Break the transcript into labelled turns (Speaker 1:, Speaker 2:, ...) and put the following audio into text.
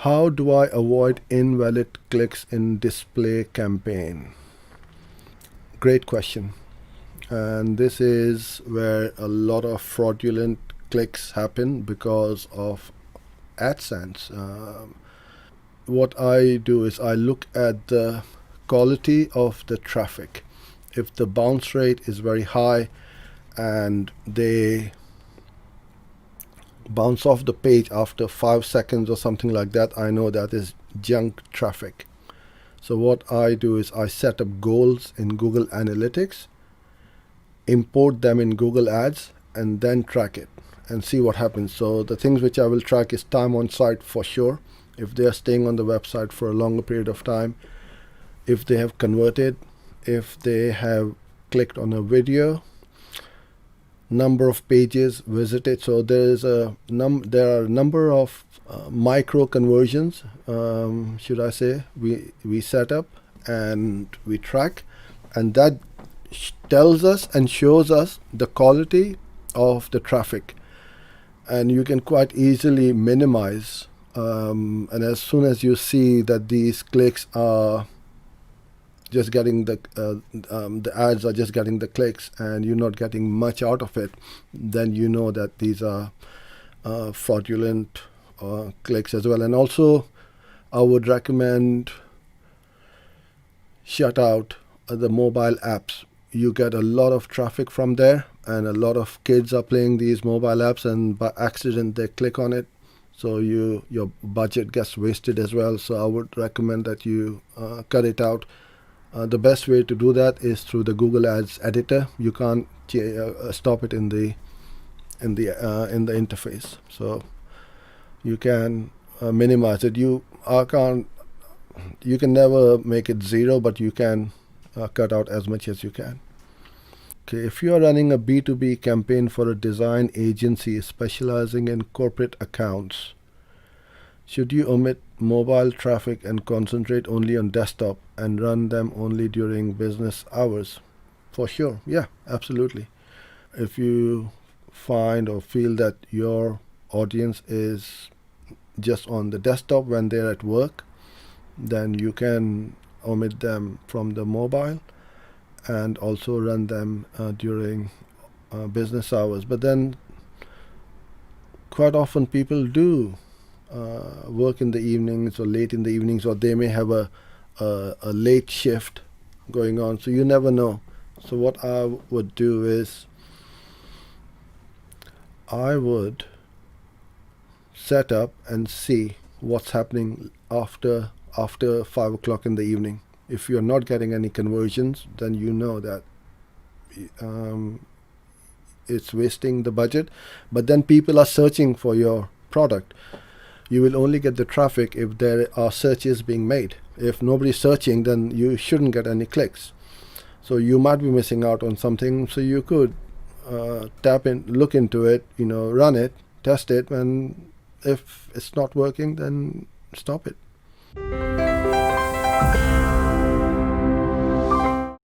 Speaker 1: How do I avoid invalid clicks in display campaign? Great question. And this is where a lot of fraudulent clicks happen because of AdSense. What I do is I look at the quality of the traffic. If the bounce rate is very high and they bounce off the page after 5 seconds or something like that, I know that is junk traffic. So what I do is I set up goals in Google Analytics, import them in Google Ads, and then track it and see what happens. So the things which I will track is time on site for sure. If they are staying on the website for a longer period of time, if they have converted, if they have clicked on a video, number of pages visited. So there are a number of micro conversions, should I say, we set up and we track, and that tells us and shows us the quality of the traffic, and you can quite easily minimize. And as soon as you see that these clicks are just getting the ads are just getting the clicks and you're not getting much out of it, then you know that these are fraudulent clicks as well. And also, I would recommend shut out the mobile apps. You get a lot of traffic from there, and a lot of kids are playing these mobile apps, and by accident they click on it. So your budget gets wasted as well. So I would recommend that you cut it out. The best way to do that is through the Google Ads editor. You can't stop it in the interface, so you can minimize it. You can never make it zero, but you can cut out as much as you can. Okay, if you are running a B2B campaign for a design agency specializing in corporate accounts, should you omit mobile traffic and concentrate only on desktop and run them only during business hours? For sure, yeah, absolutely. If you find or feel that your audience is just on the desktop when they're at work, then you can omit them from the mobile and also run them during business hours. But then quite often people do work in the evenings or late in the evenings, or they may have a late shift going on, so you never know. So what I would do is I would set up and see what's happening after 5 o'clock in the evening. If you're not getting any conversions, then you know that it's wasting the budget. But then people are searching for your product. You will only get the traffic if there are searches being made. If nobody's searching, then you shouldn't get any clicks. So you might be missing out on something. So you could look into it, run it, test it, and if it's not working, then stop it.